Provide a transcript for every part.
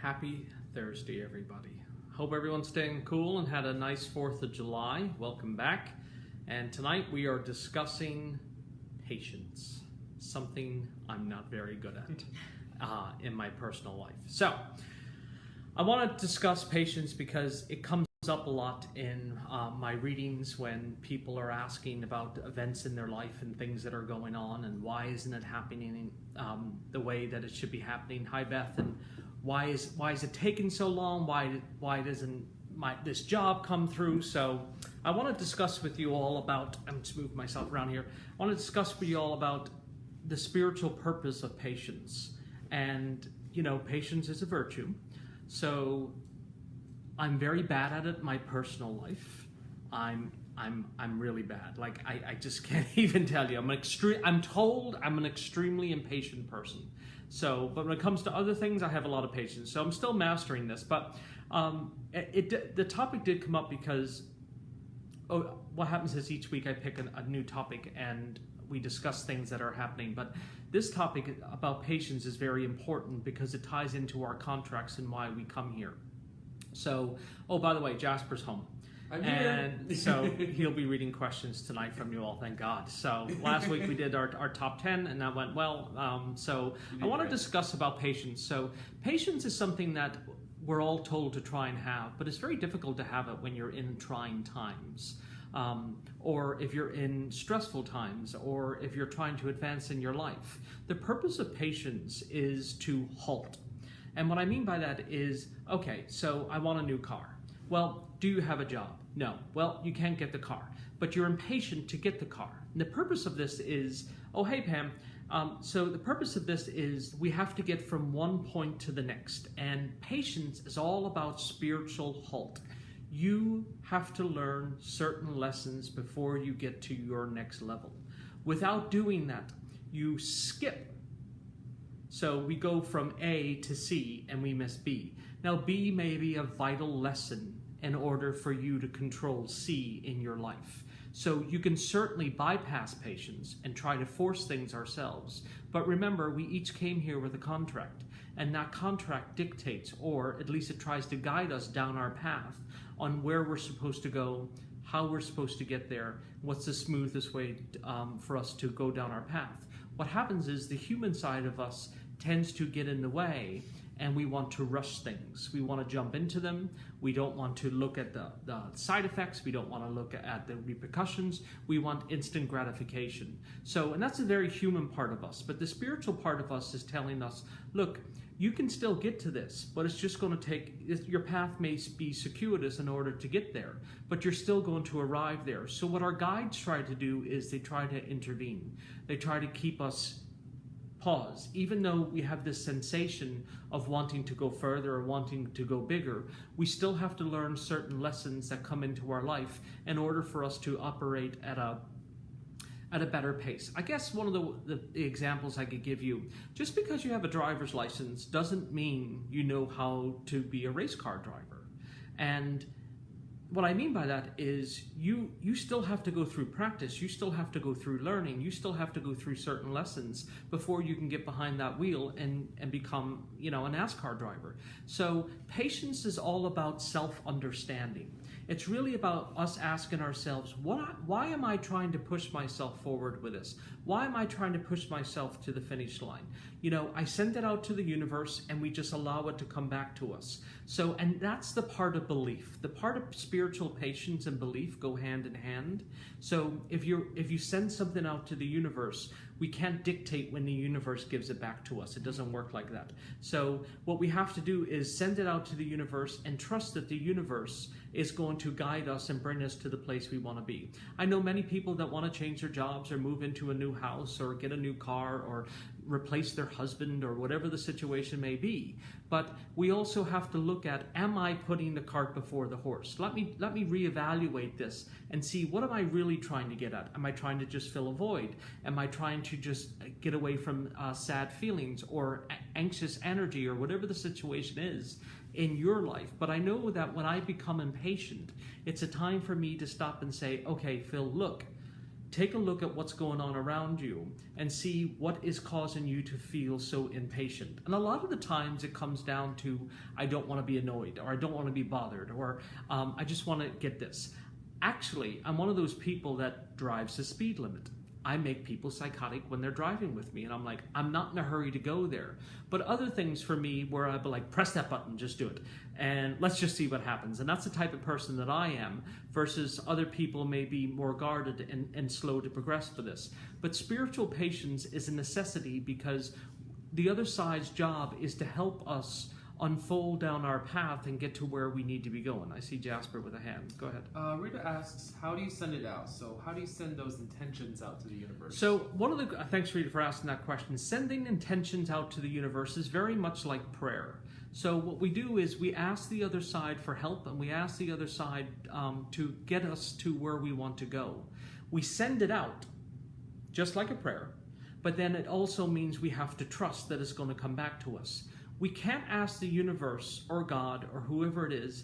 Happy Thursday, everybody. Hope everyone's staying cool and had a nice 4th of July. Welcome back. And tonight we are discussing patience, something I'm not very good at in my personal life. So I want to discuss patience because it comes up a lot in my readings when people are asking about events in their life and things that are going on and why isn't it happening the way that it should be happening. Hi, Beth. And why is it taking so long? Why doesn't this job come through? So I want to discuss with you all about, I'm just moving myself around here. I want to discuss with you all about the spiritual purpose of patience. And, you know, patience is a virtue. So I'm very bad at it in my personal life. I'm really bad. Like I just can't even tell you. I'm told I'm an extremely impatient person. So, but when it comes to other things, I have a lot of patience. So I'm still mastering this. But the topic did come up because what happens is each week I pick a new topic and we discuss things that are happening. But this topic about patience is very important because it ties into our contracts and why we come here. So, by the way, Jasper's home. I'm here. And so he'll be reading questions tonight from you all, thank God. So last week we did our top 10 and that went well. So I want to discuss about patience. So patience is something that we're all told to try and have, but it's very difficult to have it when you're in trying times. Or if you're in stressful times, or if you're trying to advance in your life. The purpose of patience is to halt. And what I mean by that is, okay, so I want a new car. Well, do you have a job? No. Well, you can't get the car, but you're impatient to get the car. And the purpose of this is, oh, hey, Pam. So the purpose of this is we have to get from one point to the next. And patience is all about spiritual halt. You have to learn certain lessons before you get to your next level. Without doing that, you skip. So we go from A to C and we miss B. Now B may be a vital lesson in order for you to control C in your life. So you can certainly bypass patience and try to force things ourselves. But remember, we each came here with a contract, and that contract dictates, or at least it tries to guide us down our path on where we're supposed to go, how we're supposed to get there, what's the smoothest way for us to go down our path. What happens is the human side of us tends to get in the way, and we want to rush things. We want to jump into them. We don't want to look at the side effects. We don't want to look at the repercussions. We want instant gratification. So, and that's a very human part of us. But the spiritual part of us is telling us, look, you can still get to this, but it's just going to take, your path may be circuitous in order to get there, but you're still going to arrive there. So what our guides try to do is they try to intervene. They try to keep us pause. Even though we have this sensation of wanting to go further or wanting to go bigger, we still have to learn certain lessons that come into our life in order for us to operate at a better pace. I guess one of the examples I could give you, just because you have a driver's license doesn't mean you know how to be a race car driver. And what I mean by that is you still have to go through practice, you still have to go through learning, you still have to go through certain lessons before you can get behind that wheel and become, you know, a NASCAR driver. So patience is all about self-understanding. It's really about us asking ourselves, why am I trying to push myself forward with this? Why am I trying to push myself to the finish line? You know, I send it out to the universe and we just allow it to come back to us. So, and that's the part of belief. The part of spiritual patience and belief go hand in hand. So if you send something out to the universe, we can't dictate when the universe gives it back to us. It doesn't work like that. So what we have to do is send it out to the universe and trust that the universe is going to guide us and bring us to the place we want to be. I know many people that want to change their jobs or move into a new house or get a new car or replace their husband or whatever the situation may be. But we also have to look at, am I putting the cart before the horse? Let me reevaluate this and see, what am I really trying to get at? Am I trying to just fill a void? Am I trying to just get away from sad feelings or anxious energy or whatever the situation is in your life? But I know that when I become impatient, it's a time for me to stop and say, okay, Phil, look, take a look at what's going on around you and see what is causing you to feel so impatient. And a lot of the times it comes down to, I don't want to be annoyed, or I don't want to be bothered, or I just want to get this. Actually, I'm one of those people that drives the speed limit. I make people psychotic when they're driving with me, and I'm like, I'm not in a hurry to go there. But other things for me where I'd be like, press that button, just do it, and let's just see what happens. And that's the type of person that I am, versus other people may be more guarded and slow to progress for this. But spiritual patience is a necessity, because the other side's job is to help us unfold down our path and get to where we need to be going. I see Jasper with a hand. Go ahead. Rita asks, how do you send it out? So how do you send those intentions out to the universe? So thanks Rita for asking that question. Sending intentions out to the universe is very much like prayer. So what we do is we ask the other side for help, and we ask the other side to get us to where we want to go. We send it out just like a prayer, but then it also means we have to trust that it's going to come back to us. We can't ask the universe or God or whoever it is,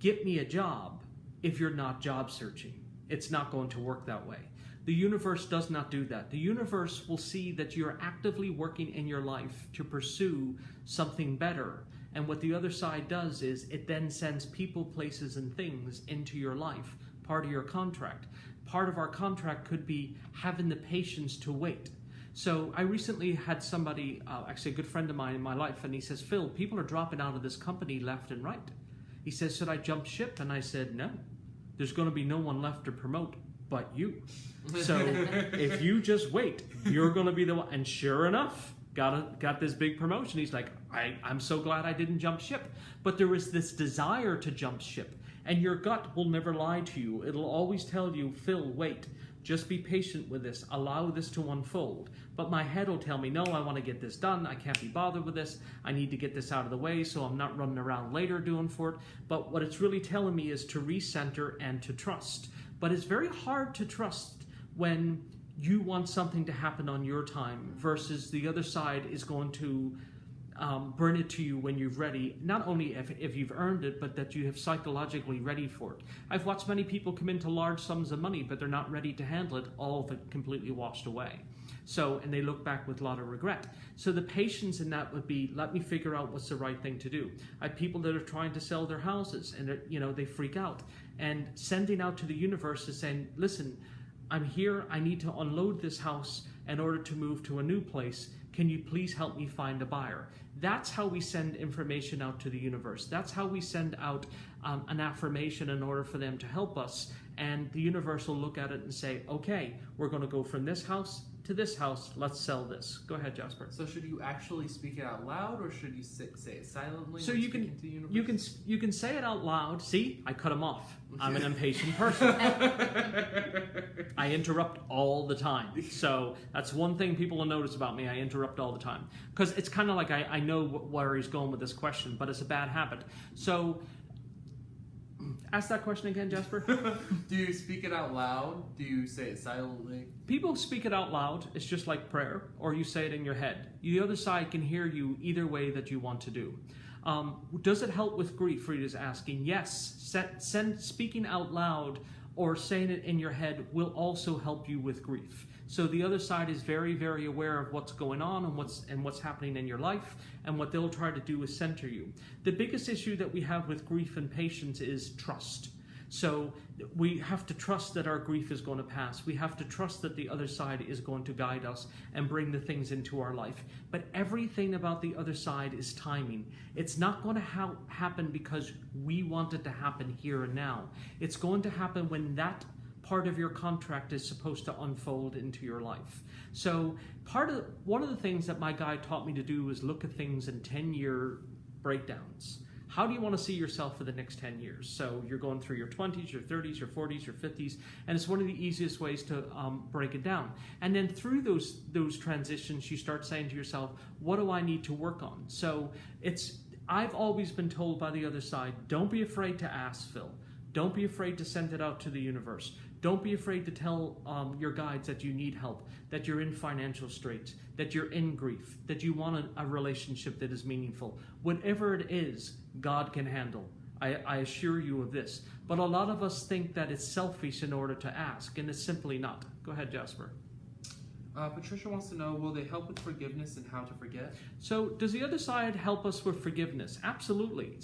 get me a job, if you're not job searching. It's not going to work that way. The universe does not do that. The universe will see that you're actively working in your life to pursue something better. And what the other side does is it then sends people, places, and things into your life, part of your contract. Part of our contract could be having the patience to wait. So I recently had somebody, actually a good friend of mine in my life, and he says, Phil, people are dropping out of this company left and right. He says, should I jump ship? And I said, no. There's going to be no one left to promote but you. So if you just wait, you're going to be the one. And sure enough, got this big promotion. He's like, I'm so glad I didn't jump ship. But there was this desire to jump ship. And your gut will never lie to you. It'll always tell you, Phil, wait. Just be patient with this. Allow this to unfold. But my head will tell me, no, I want to get this done. I can't be bothered with this. I need to get this out of the way so I'm not running around later doing for it. But what it's really telling me is to recenter and to trust. But it's very hard to trust when you want something to happen on your time versus the other side is going to bring it to you when you're ready, not only if you've earned it, but that you have psychologically ready for it. I've watched many people come into large sums of money, but they're not ready to handle it, all of it completely washed away. So, and they look back with a lot of regret. So the patience in that would be, let me figure out what's the right thing to do. I have people that are trying to sell their houses and they freak out. And sending out to the universe is saying, listen, I'm here, I need to unload this house in order to move to a new place. Can you please help me find a buyer? That's how we send information out to the universe. That's how we send out an affirmation in order for them to help us. And the universe will look at it and say, okay, we're going to go from this house to this house. Let's sell this. Go ahead, Jasper. So should you actually speak it out loud, or should you say it silently? So you can say it out loud. See, I cut him off. I'm an impatient person. I interrupt all the time. So that's one thing people will notice about me. I interrupt all the time. Because it's kind of like I know where he's going with this question, but it's a bad habit. So ask that question again, Jasper. Do you speak it out loud? Do you say it silently? People speak it out loud. It's just like prayer, or you say it in your head. The other side can hear you either way that you want to do. Does it help with grief? Frida's asking. Yes. Speaking out loud or saying it in your head will also help you with grief. So the other side is very, very aware of what's going on and what's happening in your life, and what they'll try to do is center you. The biggest issue that we have with grief and patience is trust. So we have to trust that our grief is going to pass. We have to trust that the other side is going to guide us and bring the things into our life. But everything about the other side is timing. It's not going to happen because we want it to happen here and now. It's going to happen when that part of your contract is supposed to unfold into your life. So one of the things that my guide taught me to do was look at things in 10-year breakdowns. How do you want to see yourself for the next 10 years? So you're going through your 20s, your 30s, your 40s, your 50s, and it's one of the easiest ways to break it down. And then through those transitions, you start saying to yourself, what do I need to work on? So I've always been told by the other side, don't be afraid to ask, Phil. Don't be afraid to send it out to the universe. Don't be afraid to tell your guides that you need help, that you're in financial straits, that you're in grief, that you want a relationship that is meaningful. Whatever it is, God can handle. I assure you of this. But a lot of us think that it's selfish in order to ask, and it's simply not. Go ahead, Jasper. Patricia wants to know, will they help with forgiveness and how to forget? So does the other side help us with forgiveness? Absolutely.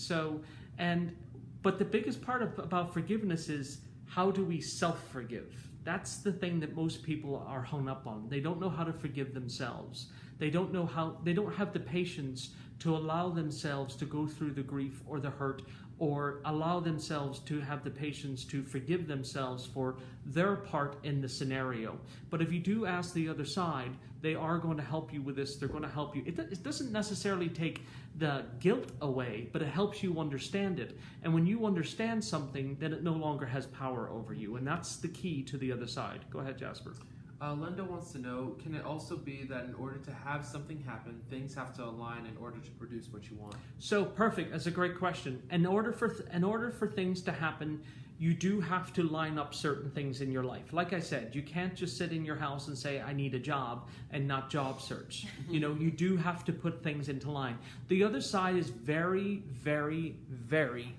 But the biggest part about forgiveness is, how do we self-forgive? That's the thing that most people are hung up on. They don't know how to forgive themselves. They don't have the patience to allow themselves to go through the grief or the hurt, or allow themselves to have the patience to forgive themselves for their part in the scenario. But if you do ask the other side, they are going to help you with this. They're going to help you. It doesn't necessarily take the guilt away, but it helps you understand it. And when you understand something, then it no longer has power over you. And that's the key to the other side. Go ahead, Jasper. Linda wants to know, can it also be that in order to have something happen, things have to align in order to produce what you want? So perfect. That's a great question. In order for things to happen, you do have to line up certain things in your life. Like I said, you can't just sit in your house and say, I need a job, and not job search. You do have to put things into line. The other side is very, very, very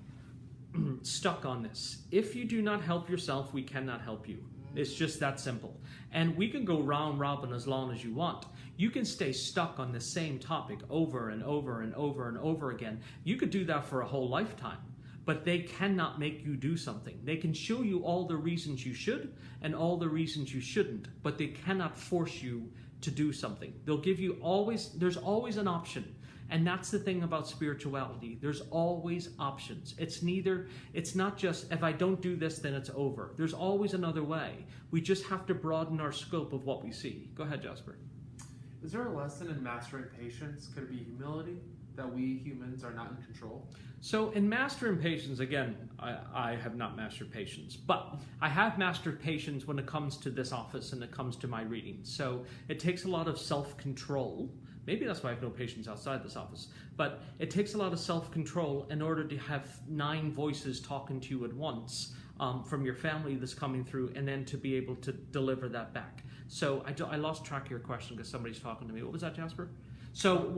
stuck on this. If you do not help yourself, we cannot help you. It's just that simple. And we can go round robin as long as you want. You can stay stuck on the same topic over and over and over and over again. You could do that for a whole lifetime, but they cannot make you do something. They can show you all the reasons you should and all the reasons you shouldn't, but they cannot force you to do something. They'll give you there's always an option. And that's the thing about spirituality. There's always options. It's not just, if I don't do this, then it's over. There's always another way. We just have to broaden our scope of what we see. Go ahead, Jasper. Is there a lesson in mastering patience? Could it be humility, that we humans are not in control? So in mastering patience, again, I have not mastered patience, but I have mastered patience when it comes to this office and it comes to my readings. So it takes a lot of self-control. Maybe that's why I have no patience outside this office. But it takes a lot of self-control in order to have 9 voices talking to you at once from your family that's coming through, and then to be able to deliver that back. So I lost track of your question because somebody's talking to me. What was that, Jasper? So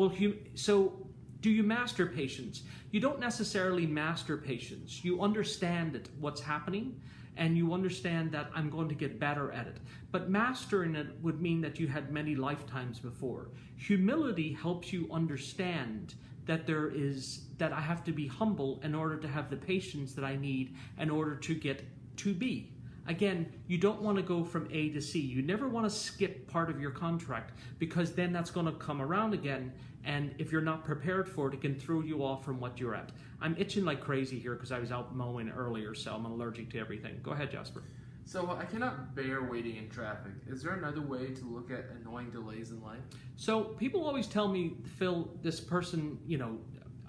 do you master patience? You don't necessarily master patience. You understand what's happening, and you understand that I'm going to get better at it. But mastering it would mean that you had many lifetimes before. Humility helps you understand that that I have to be humble in order to have the patience that I need in order to get to B. Again, you don't want to go from A to C. You never want to skip part of your contract, because then that's going to come around again, and if you're not prepared for it, it can throw you off from what you're at. I'm itching like crazy here because I was out mowing earlier, so I'm allergic to everything. Go ahead, Jasper. So I cannot bear waiting in traffic. Is there another way to look at annoying delays in life? So people always tell me, Phil, this person,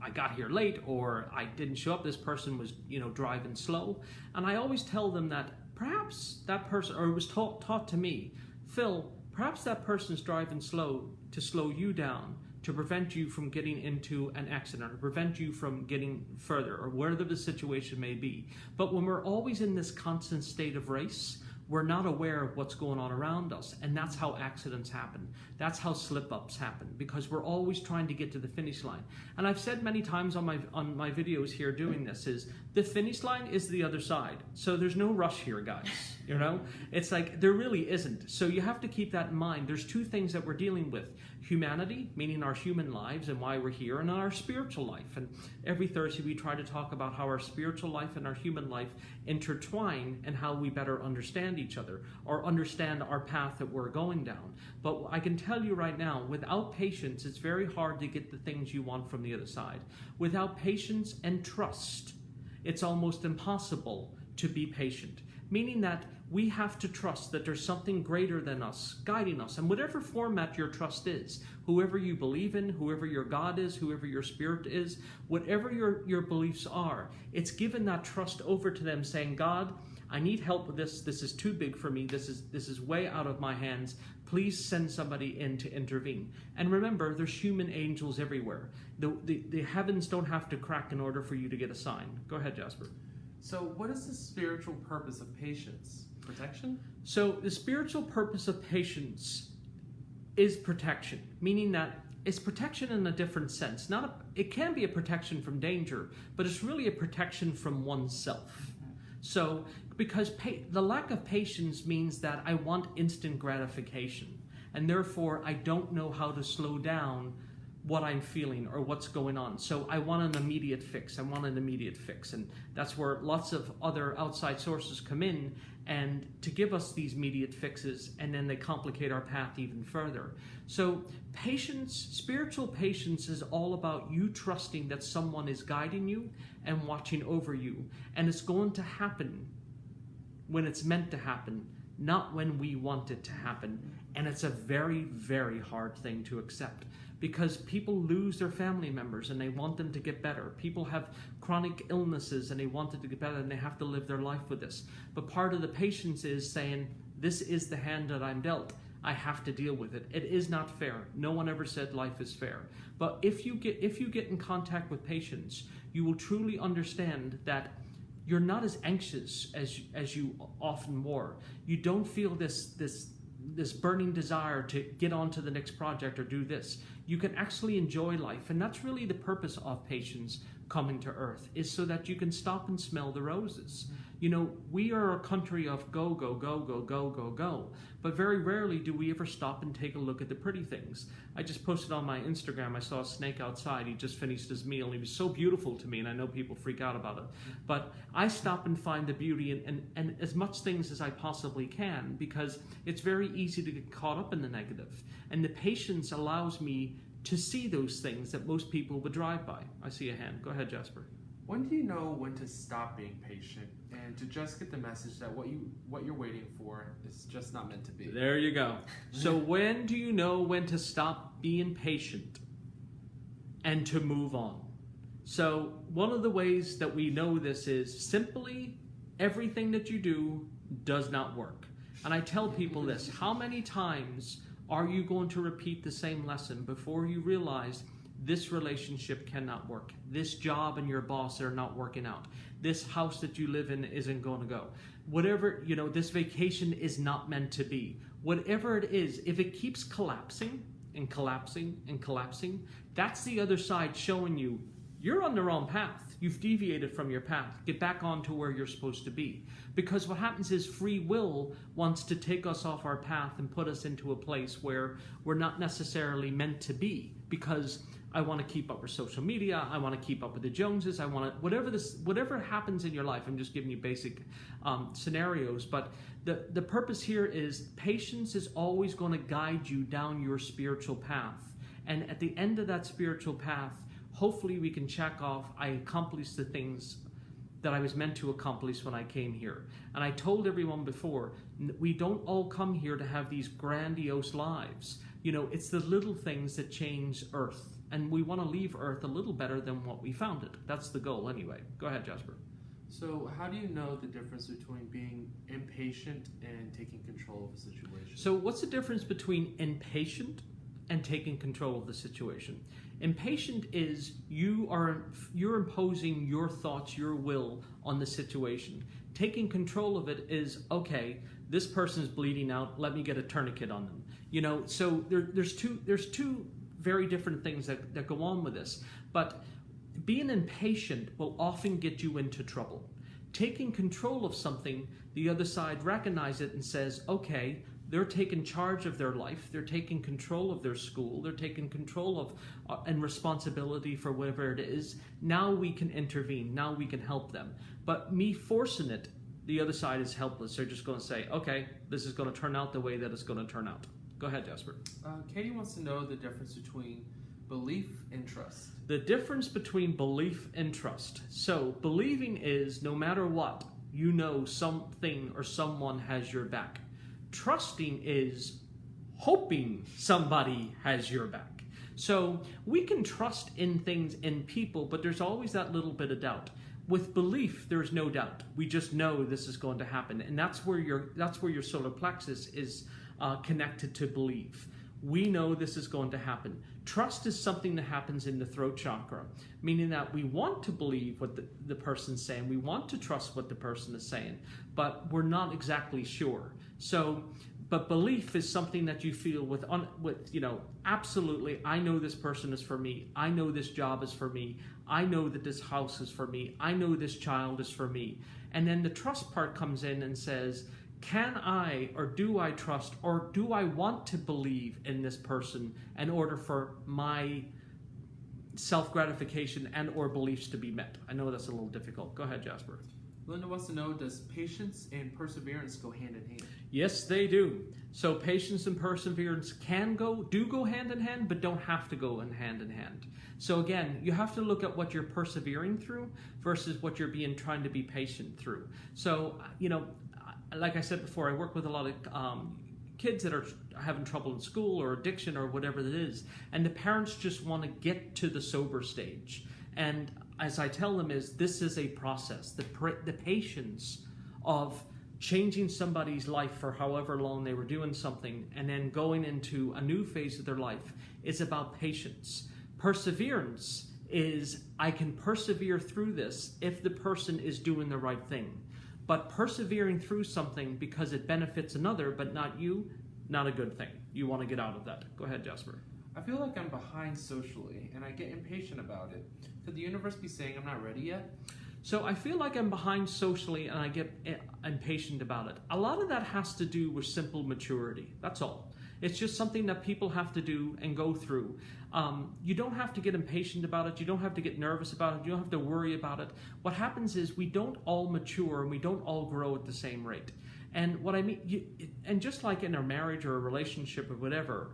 I got here late, or I didn't show up, this person was, driving slow. And I always tell them that perhaps that person, or it was taught to me, Phil, perhaps that person's driving slow to slow you down, to prevent you from getting into an accident, or prevent you from getting further, or whatever the situation may be. But when we're always in this constant state of race, we're not aware of what's going on around us, and that's how accidents happen. That's how slip-ups happen, because we're always trying to get to the finish line. And I've said many times on my videos here doing this is, the finish line is the other side. So there's no rush here, guys. It's like there really isn't. So you have to keep that in mind. There's 2 things that we're dealing with. Humanity, meaning our human lives and why we're here, and our spiritual life. And every Thursday we try to talk about how our spiritual life and our human life intertwine, and how we better understand each other, or understand our path that we're going down. But I can tell you right now, without patience, it's very hard to get the things you want from the other side. Without patience and trust, it's almost impossible to be patient. Meaning that we have to trust that there's something greater than us guiding us, and whatever format your trust is, whoever you believe in, whoever your God is, whoever your spirit is, whatever your beliefs are, it's given that trust over to them, saying, God, I need help with this. This is too big for me. This is way out of my hands. Please send somebody in to intervene. And remember, there's human angels everywhere. The heavens don't have to crack in order for you to get a sign. Go ahead, Jasper. So what is the spiritual purpose of patience? Protection? So the spiritual purpose of patience is protection, meaning that it's protection in a different sense. It can be a protection from danger, but it's really a protection from oneself. So, because the lack of patience means that I want instant gratification, and therefore I don't know how to slow down what I'm feeling or what's going on. So I want an immediate fix. And that's where lots of other outside sources come in and to give us these immediate fixes, and then they complicate our path even further. So patience, spiritual patience, is all about you trusting that someone is guiding you and watching over you. And it's going to happen when it's meant to happen, not when we want it to happen. And it's a very, very hard thing to accept, because people lose their family members and they want them to get better. People have chronic illnesses and they want it to get better, and they have to live their life with this. But part of the patience is saying, this is the hand that I'm dealt. I have to deal with it. It is not fair. No one ever said life is fair. But if you get in contact with patience, you will truly understand that you're not as anxious as you often were. You don't feel this burning desire to get on to the next project or do this. You can actually enjoy life. And that's really the purpose of patience coming to earth, is so that you can stop and smell the roses. You know, we are a country of go, go, go, go, go, go, go. But very rarely do we ever stop and take a look at the pretty things. I just posted on my Instagram, I saw a snake outside. He just finished his meal. He was so beautiful to me, and I know people freak out about it. But I stop and find the beauty and as much things as I possibly can, because it's very easy to get caught up in the negative. And the patience allows me to see those things that most people would drive by. I see a hand. Go ahead, Jasper. When do you know when to stop being patient and to just get the message that what you're waiting for is just not meant to be? There you go. So when do you know when to stop being patient and to move on? So one of the ways that we know this is simply everything that you do does not work. And I tell people this: how many times are you going to repeat the same lesson before you realize this relationship cannot work? This job and your boss are not working out. This house that you live in isn't going to go. Whatever, you know, this vacation is not meant to be. Whatever it is, if it keeps collapsing and collapsing and collapsing, that's the other side showing you you're on the wrong path. You've deviated from your path. Get back onto where you're supposed to be. Because what happens is free will wants to take us off our path and put us into a place where we're not necessarily meant to be. Because I want to keep up with social media. I want to keep up with the Joneses. I want to, whatever happens in your life. I'm just giving you basic scenarios. But the purpose here is patience is always going to guide you down your spiritual path. And at the end of that spiritual path, hopefully we can check off, I accomplished the things that I was meant to accomplish when I came here. And I told everyone before, we don't all come here to have these grandiose lives. You know, it's the little things that change Earth. And we want to leave Earth a little better than what we found it. That's the goal anyway. Go ahead, Jasper. So how do you know the difference between being impatient and taking control of a situation? So what's the difference between impatient and taking control of the situation? Impatient is you're imposing your thoughts, your will on the situation. Taking control of it is, okay, this person's bleeding out, let me get a tourniquet on them. You know, so there's two very different things that go on with this. But being impatient will often get you into trouble. Taking control of something, the other side recognizes it and says, okay, they're taking charge of their life, they're taking control of their school, they're taking control of and responsibility for whatever it is. Now we can intervene, now we can help them. But me forcing it, the other side is helpless. They're just going to say, okay, this is going to turn out the way that it's going to turn out. Go ahead, Jasper. Katie wants to know the difference between belief and trust. The difference between belief and trust. So believing is no matter what, you know something or someone has your back. Trusting is hoping somebody has your back. So we can trust in things, in people, but there's always that little bit of doubt. With belief, there's no doubt. We just know this is going to happen, and that's where your solar plexus is connected to belief. We know this is going to happen. Trust is something that happens in the throat chakra, meaning that we want to believe what the person's saying. We want to trust what the person is saying, but we're not exactly sure. So But belief is something that you feel with absolutely, I know this person is for me. I know this job is for me. I know that this house is for me. I know this child is for me. And then the trust part comes in and says, can I, or do I trust, or do I want to believe in this person in order for my self-gratification and or beliefs to be met? I know that's a little difficult. Go ahead, Jasper. Linda wants to know, does patience and perseverance go hand in hand? Yes, they do. So patience and perseverance do go hand in hand, but don't have to go hand in hand. So again, you have to look at what you're persevering through versus what you're trying to be patient through. So, like I said before, I work with a lot of kids that are having trouble in school or addiction or whatever it is, and the parents just want to get to the sober stage. And as I tell them, this is a process. The patience of changing somebody's life for however long they were doing something and then going into a new phase of their life is about patience. Perseverance is, I can persevere through this if the person is doing the right thing. But persevering through something because it benefits another but not you, not a good thing. You want to get out of that. Go ahead, Jasper. I feel like I'm behind socially, and I get impatient about it. Could the universe be saying I'm not ready yet? So I feel like I'm behind socially, and I get impatient about it. A lot of that has to do with simple maturity. That's all. It's just something that people have to do and go through. You don't have to get impatient about it. You don't have to get nervous about it. You don't have to worry about it. What happens is we don't all mature and we don't all grow at the same rate. And what I mean, and just like in a marriage or a relationship or whatever,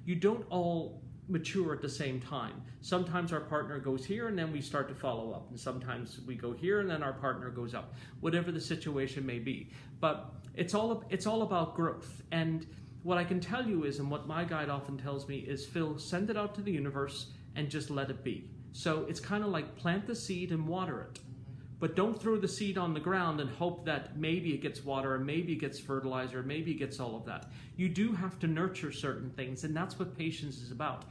you don't all mature at the same time. Sometimes our partner goes here and then we start to follow up. And sometimes we go here and then our partner goes up, whatever the situation may be. But it's all about growth. And what I can tell you is, and what my guide often tells me is, Phil, send it out to the universe and just let it be. So it's kind of like plant the seed and water it. But don't throw the seed on the ground and hope that maybe it gets water, or maybe it gets fertilizer, or maybe it gets all of that. You do have to nurture certain things, and that's what patience is about.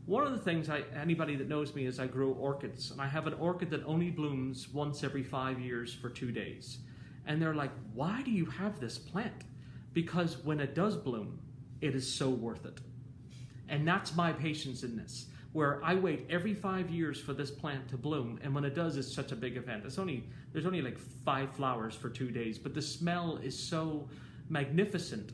One of the things, anybody that knows me, is I grow orchids, and I have an orchid that only blooms once every 5 years for 2 days. And they're like, why do you have this plant? Because when it does bloom, it is so worth it. And that's my patience in this, where I wait every 5 years for this plant to bloom, and when it does, it's such a big event. There's only like 5 flowers for 2 days, but the smell is so magnificent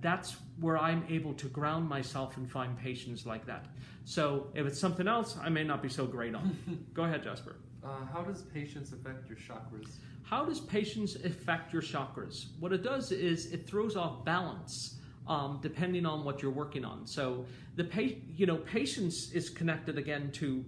that's where I'm able to ground myself and find patience like that. So if it's something else, I may not be so great on. Go ahead, Jasper. How does patience affect your chakras? How does patience affect your chakras? What it does is it throws off balance. Depending on what you're working on. So patience is connected again to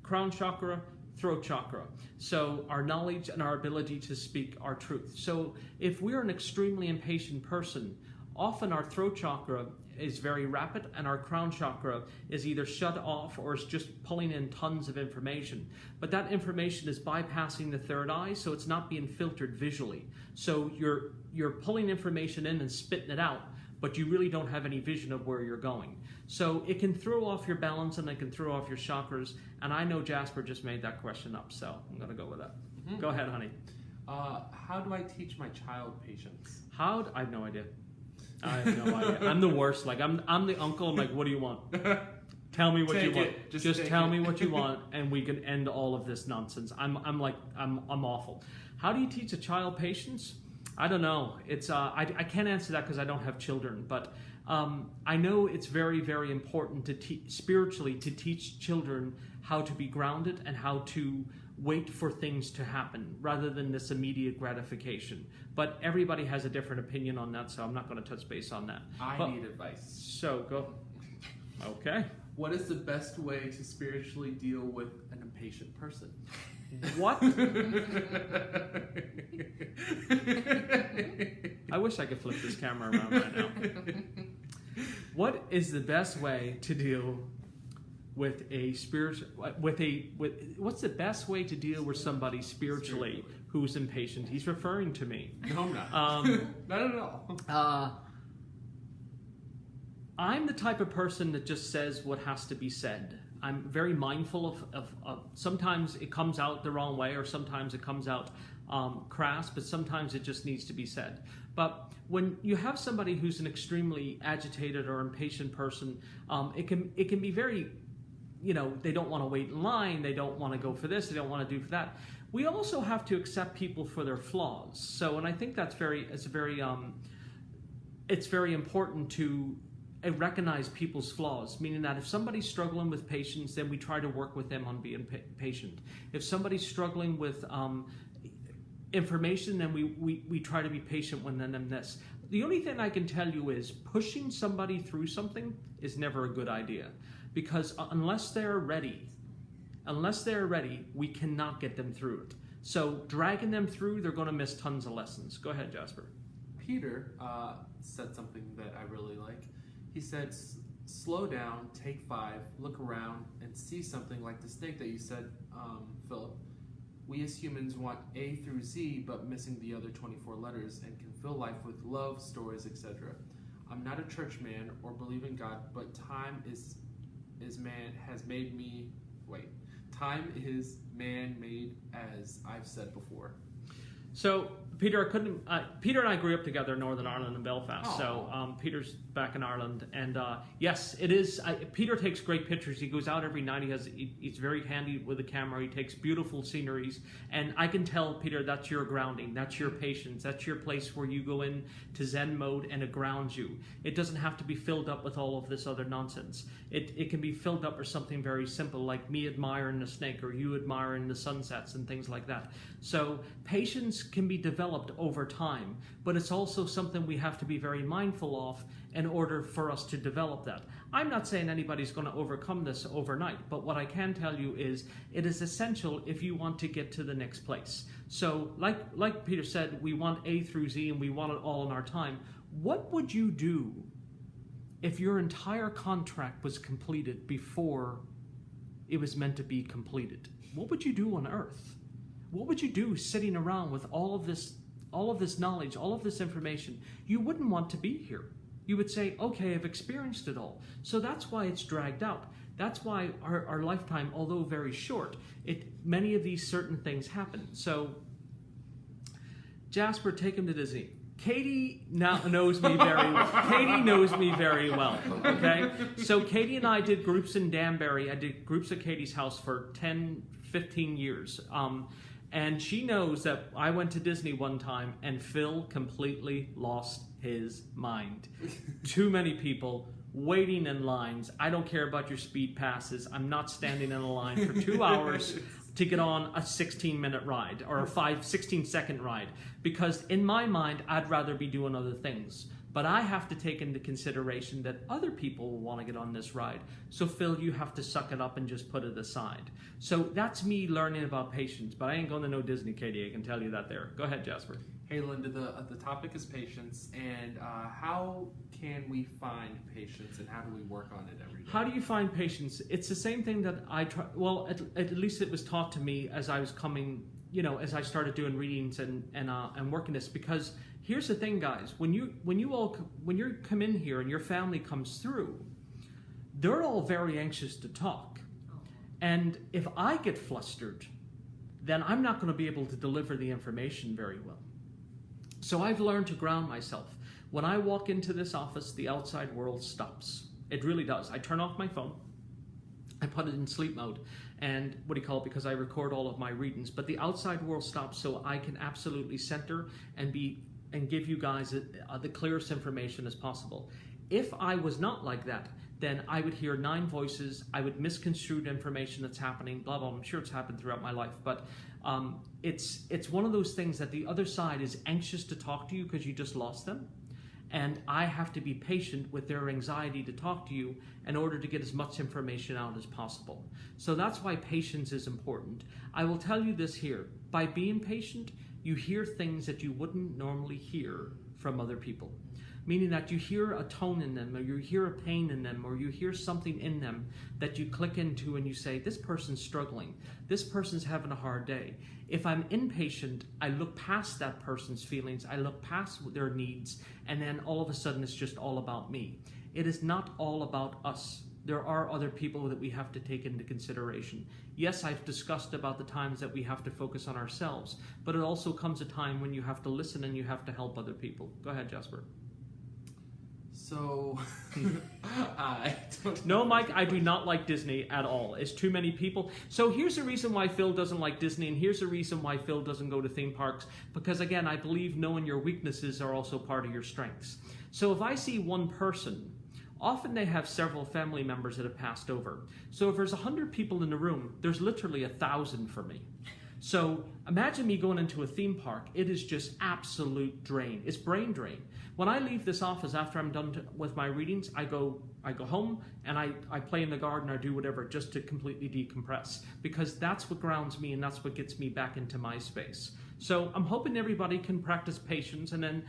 crown chakra, throat chakra. So our knowledge and our ability to speak our truth. So if we're an extremely impatient person, often our throat chakra is very rapid and our crown chakra is either shut off or is just pulling in tons of information. But that information is bypassing the third eye, so it's not being filtered visually. So you're pulling information in and spitting it out, but you really don't have any vision of where you're going. So it can throw off your balance and it can throw off your chakras. And I know Jasper just made that question up, so I'm going to go with that. Mm-hmm. Go ahead, honey. How do I teach my child patience? I have no idea. I have no idea. I'm the worst. Like I'm the uncle. I'm like, what do you want? Tell me what you want. Just tell me what you want, and we can end all of this nonsense. I'm awful. How do you teach a child patience? I don't know. It's I can't answer that because I don't have children, but I know it's very, very important to spiritually to teach children how to be grounded and how to wait for things to happen rather than this immediate gratification. But everybody has a different opinion on that, so I'm not going to touch base on that. I need advice. So go. Okay. What is the best way to spiritually deal with an impatient person? What? I wish I could flip this camera around right now. What is the best way to deal with what's the best way to deal with somebody spiritually who's impatient? He's referring to me. No, I'm not. Not at all. I'm the type of person that just says what has to be said. I'm very mindful of sometimes it comes out the wrong way, or sometimes it comes out crass, but sometimes it just needs to be said. But when you have somebody who's an extremely agitated or impatient person, it can be very, they don't want to wait in line, they don't want to go for this, they don't want to do for that. We also have to accept people for their flaws. So, and I think it's very important to recognize people's flaws, meaning that if somebody's struggling with patience, then we try to work with them on being patient. If somebody's struggling with information, then we try to be patient with them this. The only thing I can tell you is pushing somebody through something is never a good idea, because unless they're ready, we cannot get them through it. So dragging them through, they're going to miss tons of lessons. Go ahead, Jasper. Peter said something that I really like. He said, slow down, take 5, look around, and see something like the snake that you said, Philip. We as humans want A through Z, but missing the other 24 letters, and can fill life with love, stories, etc. I'm not a church man or believe in God, but time is man-made, as I've said before. So Peter and I grew up together in Northern Ireland and Belfast. Oh. So Peter's back in Ireland, and yes, it is. Peter takes great pictures. He goes out every night. He's very handy with the camera. He takes beautiful sceneries, and I can tell, Peter, that's your grounding. That's your patience. That's your place where you go in to Zen mode, and it grounds you. It doesn't have to be filled up with all of this other nonsense. It can be filled up with something very simple, like me admiring the snake, or you admiring the sunsets and things like that. So patience can be developed over time, but it's also something we have to be very mindful of in order for us to develop that. I'm not saying anybody's going to overcome this overnight, but what I can tell you is it is essential if you want to get to the next place. So like Peter said, we want A through Z and we want it all in our time. What would you do if your entire contract was completed before it was meant to be completed? What would you do on Earth? What would you do sitting around with all of this knowledge, all of this information? You wouldn't want to be here. You would say, okay, I've experienced it all. So that's why it's dragged out. That's why our lifetime, although very short, many of these certain things happen. So Jasper, take him to Disney. Katie now knows me very well. Katie knows me very well, okay? So Katie and I did groups in Danbury. I did groups at Katie's house for 10, 15 years. And she knows that I went to Disney one time and Phil completely lost his mind. Too many people waiting in lines. I don't care about your speed passes. I'm not standing in a line for 2 hours to get on a 16-minute ride or a 16-second ride, because in my mind, I'd rather be doing other things. But I have to take into consideration that other people will want to get on this ride. So Phil, you have to suck it up and just put it aside. So that's me learning about patience, but I ain't going to know Disney, Katie. I can tell you that there. Go ahead, Jasper. Hey, Linda, the topic is patience, and how can we find patience, and how do we work on it every day? How do you find patience? It's the same thing that I try. Well, at least it was taught to me as I was coming, as I started doing readings and working this. Because here's the thing, guys: when you come in here and your family comes through, they're all very anxious to talk, and if I get flustered, then I'm not going to be able to deliver the information very well. So I've learned to ground myself. When I walk into this office, the outside world stops. It really does. I turn off my phone. I put it in sleep mode. And because I record all of my readings. But the outside world stops so I can absolutely center and give you guys the clearest information as possible. If I was not like that, then I would hear 9 voices. I would misconstrue information that's happening, blah, blah. I'm sure it's happened throughout my life. But it's one of those things that the other side is anxious to talk to you because you just lost them. And I have to be patient with their anxiety to talk to you in order to get as much information out as possible. So that's why patience is important. I will tell you this here. By being patient, you hear things that you wouldn't normally hear from other people. Meaning that you hear a tone in them, or you hear a pain in them, or you hear something in them that you click into and you say, this person's struggling. This person's having a hard day. If I'm impatient, I look past that person's feelings, I look past their needs, and then all of a sudden it's just all about me. It is not all about us. there are other people that we have to take into consideration. Yes, I've discussed about the times that we have to focus on ourselves, but it also comes a time when you have to listen and you have to help other people. Go ahead, Jasper. So, I don't No, Mike, I do not like Disney at all. It's too many people. So here's the reason why Phil doesn't like Disney, and here's the reason why Phil doesn't go to theme parks. Because again, I believe knowing your weaknesses are also part of your strengths. So if I see one person, often they have several family members that have passed over. So if there's 100 people in the room, there's literally 1,000 for me. So imagine me going into a theme park. It is just absolute drain. It's brain drain. When I leave this office after I'm done with my readings, I go home and I play in the garden or do whatever just to completely decompress, because that's what grounds me and that's what gets me back into my space. So I'm hoping everybody can practice patience and then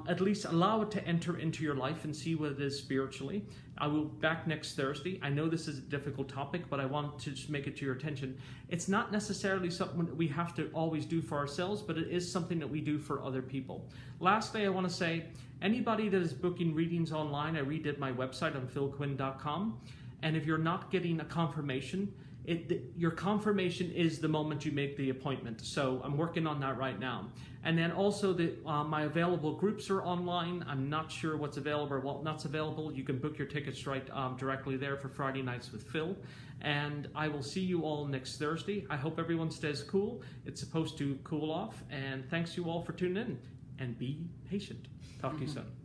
at least allow it to enter into your life and see what it is spiritually. I will be back next Thursday. I know this is a difficult topic, but I want to just make it to your attention. It's not necessarily something that we have to always do for ourselves, but it is something that we do for other people. Lastly, I want to say, anybody that is booking readings online, I redid my website on philquinn.com, and if you're not getting a confirmation, your confirmation is the moment you make the appointment. So I'm working on that right now. And then also my available groups are online. I'm not sure what's available or what not's available. You can book your tickets right directly there for Friday nights with Phil. And I will see you all next Thursday. I hope everyone stays cool. It's supposed to cool off. And thanks you all for tuning in. And be patient. Talk to you soon.